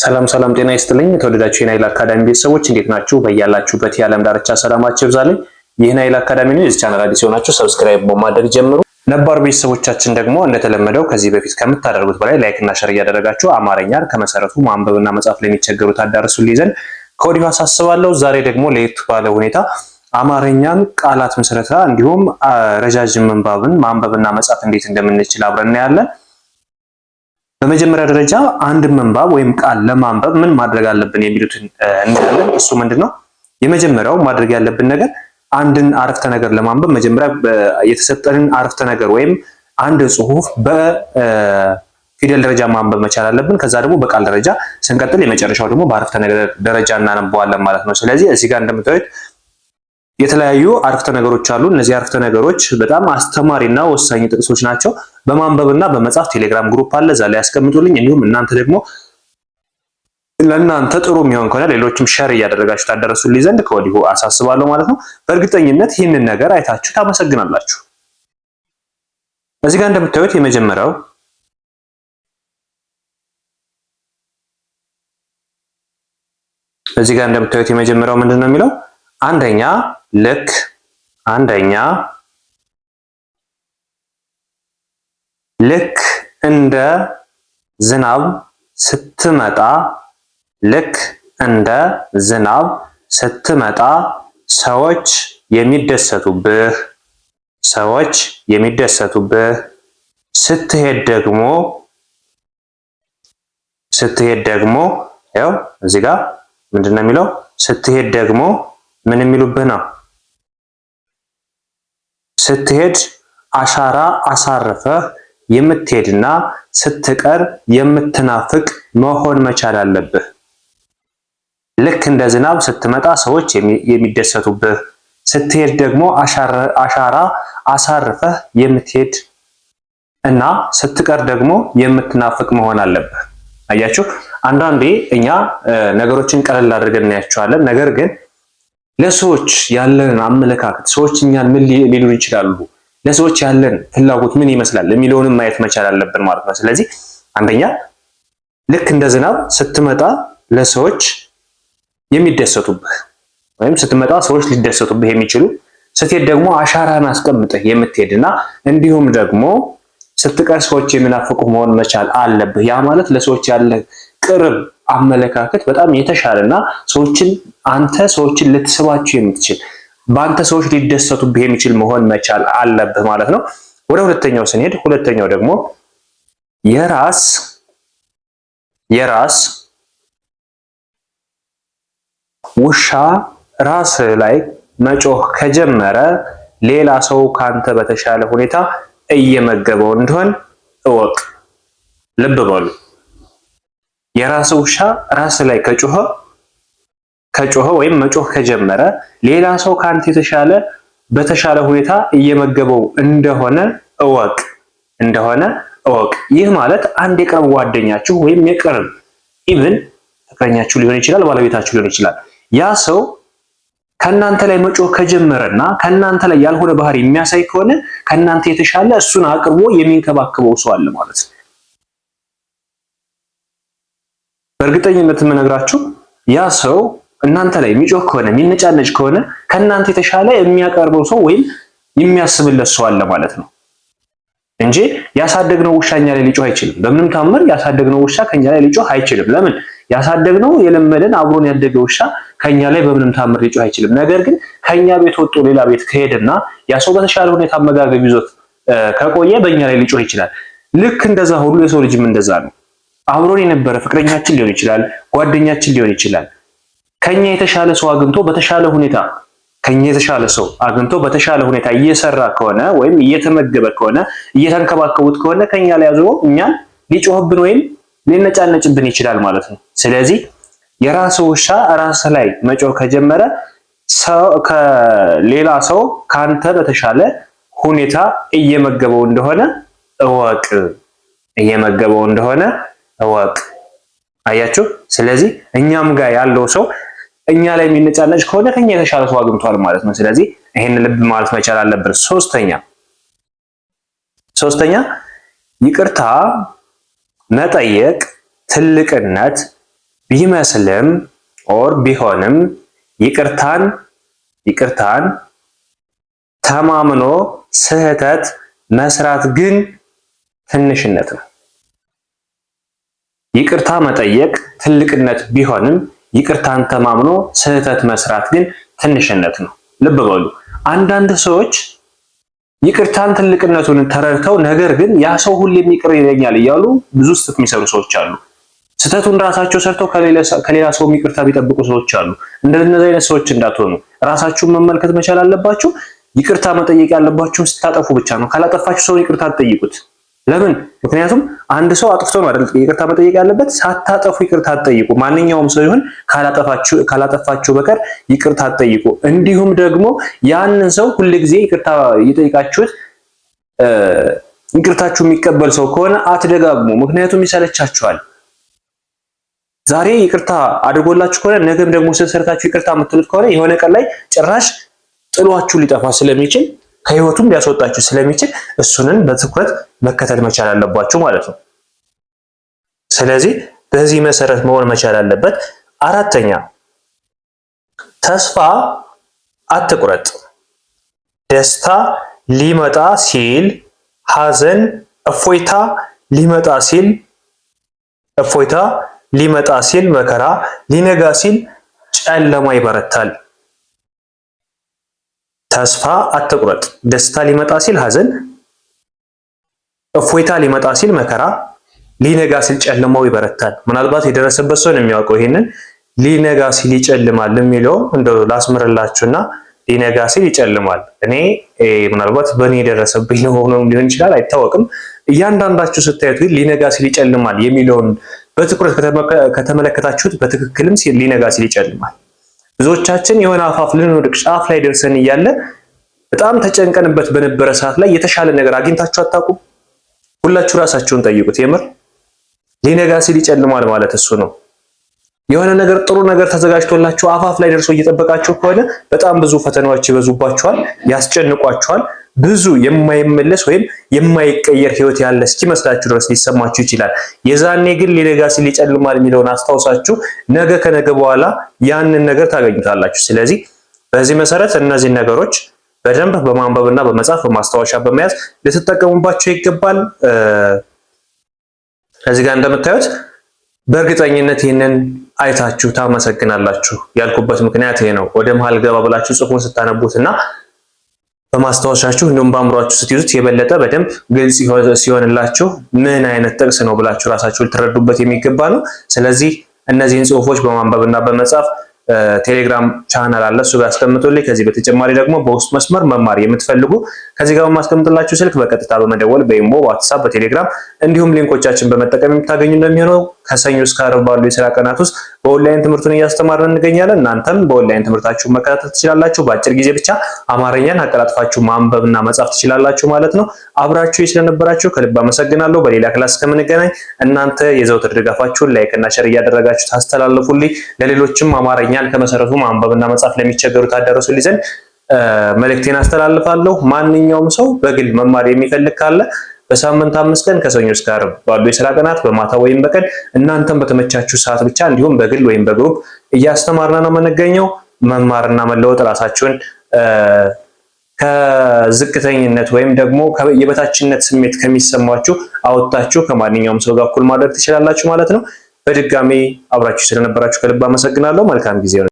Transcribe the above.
ሰላም ሰላም ጤና ይስጥልኝ የተወደዳችሁ የናይል አካዳሚ ቤተሰቦች እንዴት ናችሁ? በያላችሁበት የዓለም ዳርቻ ሰላማችሁ ይብዛልኝ። ይህ ናይል አካዳሚ ነው። የዚህ ቻናል አዲስ የሆናችሁ ሰብስክራይብ በማድረግ ጀምሩ። ነባር ቤተሰቦቻችን ደግሞ እንደተለመደው ከዚህ በፊት ከምታደርጉት በላይ ላይክ እና ሼር እያደረጋችሁ አማርኛን ከመሰረቱ ማንበብና መጻፍ ለሚቸገሩት አዳርሱልኝ ዘንድ ከወዲሁ አሳስባለሁ። ዛሬ ደግሞ ለየት ባለ ሁኔታ አማርኛን ቃላት ምስረታ እንዲሁም ረጃጅም ምንባብን ማንበብና መጻፍ እንዴት እንደምንችል አብረን እናያለን። በመጀመሪያ ደረጃ አንድ ምንባብ ወይም ቃል ለማንበብ ምን ማድረግ አለብን የሚሉትን እናያለን። እሱ ምንድነው? የመጀመሪያው ማድረግ ያለብን ነገር አንድን አረፍተ ነገር ለማንበብ መጀመሪያ የተሰጠንን አረፍተ ነገር ወይም አንድ ጽሑፍ በፊደል ደረጃ ማንበብ መቻል አለብን። ከዛ ደግሞ በቃል ደረጃ ስንቀጥል የመጨረሻው ደግሞ በአረፍተ ነገር ደረጃ እናነባዋለን ማለት ነው። ስለዚህ እዚህ ጋር እንደምታዩት የተለያዩ አረፍተ ነገሮች አሉ። እነዚህ አረፍተ ነገሮች በጣም አስተማሪና ወሳኝ ጥቅሶች ናቸው። በማንበብና በመጻፍ ቴሌግራም ግሩፕ አለ፣ እዛ ላይ ያስቀምጡልኝ። እንዲሁም እናንተ ደግሞ ለእናንተ ጥሩ የሚሆን ከሆነ ሌሎችም ሸር እያደረጋችሁ ታደረሱልኝ ዘንድ ከወዲሁ አሳስባለሁ ማለት ነው። በእርግጠኝነት ይህንን ነገር አይታችሁ ታመሰግናላችሁ። እዚህ ጋር እንደምታዩት የመጀመሪያው ምንድን ነው የሚለው? አንደኛ ልክ እንደ ዝናብ ስትመጣ ሰዎች የሚደሰቱብህ ስትሄድ ደግሞ ያው እዚህ ጋር ምንድነው የሚለው? ስትሄድ ደግሞ ምን የሚሉብህ ነው? ስትሄድ አሻራ አሳርፈህ የምትሄድና ስትቀር የምትናፍቅ መሆን መቻል አለብህ። ልክ እንደ ዝናብ ስትመጣ ሰዎች የሚደሰቱብህ፣ ስትሄድ ደግሞ አሻራ አሳርፈህ የምትሄድ እና ስትቀር ደግሞ የምትናፍቅ መሆን አለብህ። አያችሁ፣ አንዳንዴ እኛ ነገሮችን ቀለል አድርገን እናያቸዋለን። ነገር ግን ለሰዎች ያለን አመለካከት፣ ሰዎች እኛን ምን ሊሉ ይችላሉ፣ ለሰዎች ያለን ፍላጎት ምን ይመስላል የሚለውንም ማየት መቻል አለብን ማለት ነው። ስለዚህ አንደኛ ልክ እንደ ዝናብ ስትመጣ ለሰዎች የሚደሰቱብህ ወይም ስትመጣ ሰዎች ሊደሰቱብህ የሚችሉ፣ ስትሄድ ደግሞ አሻራን አስቀምጠህ የምትሄድና እንዲሁም ደግሞ ስትቀር ሰዎች የሚናፍቁ መሆን መቻል አለብህ። ያ ማለት ለሰዎች ያለ ቅርብ አመለካከት በጣም የተሻለና አንተ ሰዎችን ልትስባቸው የምትችል በአንተ ሰዎች ሊደሰቱብህ የሚችል መሆን መቻል አለብህ ማለት ነው። ወደ ሁለተኛው ስንሄድ ሁለተኛው ደግሞ የራስ ውሻ ራስ ላይ መጮህ ከጀመረ ሌላ ሰው ካንተ በተሻለ ሁኔታ እየመገበው እንደሆን እወቅ። ልብ በሉ። የራስ ውሻ ራስ ላይ ከጮኸ ወይም መጮህ ከጀመረ ሌላ ሰው ካንተ በተሻለ ሁኔታ እየመገበው እንደሆነ እወቅ። ይህ ማለት አንድ የቅርብ ጓደኛችሁ ወይም የቅርብ ኢቭን ፍቅረኛችሁ ሊሆን ይችላል፣ ባለቤታችሁ ሊሆን ይችላል። ያ ሰው ከእናንተ ላይ መጮህ ከጀመረና ከእናንተ ላይ ያልሆነ ባህሪ የሚያሳይ ከሆነ ከእናንተ የተሻለ እሱን አቅርቦ የሚንከባከበው ሰው አለ ማለት ነው። በእርግጠኝነት የምነግራችሁ ያ ሰው እናንተ ላይ የሚጮህ ከሆነ የሚነጫነጭ ከሆነ ከእናንተ የተሻለ የሚያቀርበው ሰው ወይም የሚያስብለት ሰው አለ ማለት ነው እንጂ ያሳደግነው ውሻ እኛ ላይ ሊጮህ አይችልም። በምንም ታምር ያሳደግነው ውሻ ከኛ ላይ ሊጮህ አይችልም። ለምን? ያሳደግነው የለመደን አብሮን ያደገ ውሻ ከኛ ላይ በምንም ታምር ሊጮህ አይችልም። ነገር ግን ከኛ ቤት ወጥቶ ሌላ ቤት ከሄደና ያ ሰው በተሻለ ሁኔታ አመጋገብ ይዞት ከቆየ በእኛ ላይ ሊጮህ ይችላል። ልክ እንደዛ ሁሉ የሰው ልጅም እንደዛ ነው። አብሮን የነበረ ፍቅረኛችን ሊሆን ይችላል፣ ጓደኛችን ሊሆን ይችላል። ከኛ የተሻለ ሰው አግኝቶ በተሻለ ሁኔታ እየሰራ ከሆነ ወይም እየተመገበ ከሆነ እየተንከባከቡት ከሆነ ከኛ ላይ አዝሮ እኛን ሊጮህብን ወይም ሊነጫነጭብን ይችላል ማለት ነው። ስለዚህ የራስ ውሻ ራስ ላይ መጮህ ከጀመረ ከሌላ ሰው ካንተ በተሻለ ሁኔታ እየመገበው እንደሆነ እወቅ። አያችሁ? ስለዚህ እኛም ጋር ያለው ሰው እኛ ላይ የሚነጫነጭ ከሆነ ከኛ የተሻለ ሰው አግኝቷል ማለት ነው። ስለዚህ ይሄን ልብ ማለት መቻል አለብን። ሶስተኛ ይቅርታ መጠየቅ ትልቅነት ቢመስልም ኦር ቢሆንም ይቅርታን ተማምኖ ስህተት መስራት ግን ትንሽነት ነው። ይቅርታ መጠየቅ ትልቅነት ቢሆንም ይቅርታን ተማምኖ ስህተት መስራት ግን ትንሽነት ነው። ልብ በሉ። አንዳንድ ሰዎች ይቅርታን ትልቅነቱን ተረድተው ነገር ግን ያ ሰው ሁሌም ይቅር ይለኛል እያሉ ብዙ ስህተት የሚሰሩ ሰዎች አሉ። ስህተቱን ራሳቸው ሰርተው ከሌላ ሰው ይቅርታ ቢጠብቁ ሰዎች አሉ። እንደነዚህ አይነት ሰዎች እንዳትሆኑ ራሳችሁን መመልከት መቻል አለባችሁ። ይቅርታ መጠየቅ ያለባችሁ ስታጠፉ ብቻ ነው። ካላጠፋችሁ ሰው ይቅርታ አትጠይቁት። ለምን? ምክንያቱም አንድ ሰው አጥፍቶ ነው አይደል ይቅርታ መጠየቅ ያለበት። ሳታጠፉ ይቅርታ አትጠይቁ። ማንኛውም ሰው ይሁን ካላጠፋችሁ በቀር ይቅርታ አትጠይቁ። እንዲሁም ደግሞ ያንን ሰው ሁልጊዜ ይቅርታ እየጠየቃችሁት ይቅርታችሁ የሚቀበል ሰው ከሆነ አትደጋግሙ። ምክንያቱም ይሰለቻችኋል። ዛሬ ይቅርታ አድርጎላችሁ ከሆነ ነገም ደግሞ ሰርታችሁ ይቅርታ የምትሉት ከሆነ የሆነ ቀን ላይ ጭራሽ ጥሏችሁ ሊጠፋ ስለሚችል ከህይወቱም ሊያስወጣችሁ ስለሚችል እሱንን በትኩረት መከተል መቻል አለባችሁ ማለት ነው። ስለዚህ በዚህ መሰረት መሆን መቻል አለበት። አራተኛ ተስፋ አትቁረጥ። ደስታ ሊመጣ ሲል ሐዘን፣ እፎይታ ሊመጣ ሲል መከራ፣ ሊነጋ ሲል ጨለማ ይበረታል። ተስፋ አትቁረጥ። ደስታ ሊመጣ ሲል ሐዘን፣ እፎይታ ሊመጣ ሲል መከራ፣ ሊነጋ ሲል ጨለማው ይበረታል። ምናልባት የደረሰበት ሰው ነው የሚያውቀው ይሄንን። ሊነጋ ሲል ይጨልማል የሚለው እንደው ላስምርላችሁና ሊነጋ ሲል ይጨልማል። እኔ ምናልባት በእኔ የደረሰብኝ ነው ሆኖም ሊሆን ይችላል አይታወቅም። እያንዳንዳችሁ ስታዩት ግን ሊነጋ ሲል ይጨልማል የሚለውን በትኩረት ከተመለከታችሁት በትክክልም ሊነጋ ሲል ይጨልማል። ብዙዎቻችን የሆነ አፋፍ ልንወድቅ ጫፍ ላይ ደርሰን እያለ በጣም ተጨንቀንበት በነበረ ሰዓት ላይ የተሻለ ነገር አግኝታችሁ አታውቁም? ሁላችሁ ራሳችሁን ጠይቁት። የምር ሊነጋ ሲል ይጨልማል ማለት እሱ ነው። የሆነ ነገር ጥሩ ነገር ተዘጋጅቶላችሁ አፋፍ ላይ ደርሶ እየጠበቃችሁ ከሆነ በጣም ብዙ ፈተናዎች ይበዙባችኋል፣ ያስጨንቋችኋል። ብዙ የማይመለስ ወይም የማይቀየር ህይወት ያለ እስኪመስላችሁ ድረስ ሊሰማችሁ ይችላል። የዛኔ ግን ሊነጋ ሲል ይጨልማል የሚለውን አስታውሳችሁ ነገ ከነገ በኋላ ያንን ነገር ታገኙታላችሁ። ስለዚህ በዚህ መሰረት እነዚህ ነገሮች በደንብ በማንበብና በመጻፍ በማስታወሻ በመያዝ ልትጠቀሙባቸው ይገባል። እዚህ ጋር እንደምታዩት በእርግጠኝነት ይህንን አይታችሁ ታመሰግናላችሁ ያልኩበት ምክንያት ይሄ ነው። ወደ መሃል ገባ ብላችሁ ጽሑፉን ስታነቡትና በማስታወሻችሁ እንዲሁም በአእምሯችሁ ስትይዙት የበለጠ በደንብ ግልጽ ሲሆንላችሁ ምን አይነት ጥቅስ ነው ብላችሁ ራሳችሁ ልትረዱበት የሚገባ ነው። ስለዚህ እነዚህን ጽሑፎች በማንበብና በመጻፍ ቴሌግራም ቻናል አለ፣ እሱ ጋር አስቀምጡልኝ። ከዚህ በተጨማሪ ደግሞ በውስጥ መስመር መማር የምትፈልጉ ከዚህ ጋር በማስቀምጥላችሁ ስልክ በቀጥታ በመደወል በኢሞ፣ በዋትስአፕ፣ በቴሌግራም እንዲሁም ሊንኮቻችን በመጠቀም የምታገኙ እንደሚሆነው ከሰኞ እስከ ዓርብ ባሉ የስራ ቀናት ውስጥ በኦንላይን ትምህርቱን እያስተማርን እንገኛለን። እናንተም በኦንላይን ትምህርታችሁን መከታተል ትችላላችሁ። በአጭር ጊዜ ብቻ አማርኛን አቀላጥፋችሁ ማንበብና መጻፍ ትችላላችሁ ማለት ነው። አብራችሁ ስለነበራችሁ ከልብ አመሰግናለሁ። በሌላ ክላስ እስከምንገናኝ እናንተ የዘውትር ድጋፋችሁን ላይክ እና ሼር እያደረጋችሁ ታስተላልፉልኝ፣ ለሌሎችም አማርኛን ከመሰረቱ ማንበብና መጻፍ ለሚቸገሩ ታደርሱልኝ ዘንድ መልእክቴን አስተላልፋለሁ። ማንኛውም ሰው በግል መማር የሚፈልግ ካለ በሳምንት 5 ቀን ከሰኞ እስከ ዓርብ ባሉ የስራ ቀናት በማታ ወይም በቀን እናንተም በተመቻችሁ ሰዓት ብቻ እንዲሁም በግል ወይም በግሩፕ እያስተማርን ነው የምንገኘው። መማርና መለወጥ ራሳችሁን ከዝቅተኝነት ወይም ደግሞ የበታችነት ስሜት ከሚሰማችሁ አውጥታችሁ ከማንኛውም ሰው ጋር እኩል ማድረግ ትችላላችሁ ማለት ነው። በድጋሚ አብራችሁ ስለነበራችሁ ከልብ አመሰግናለሁ። መልካም ጊዜ ነው።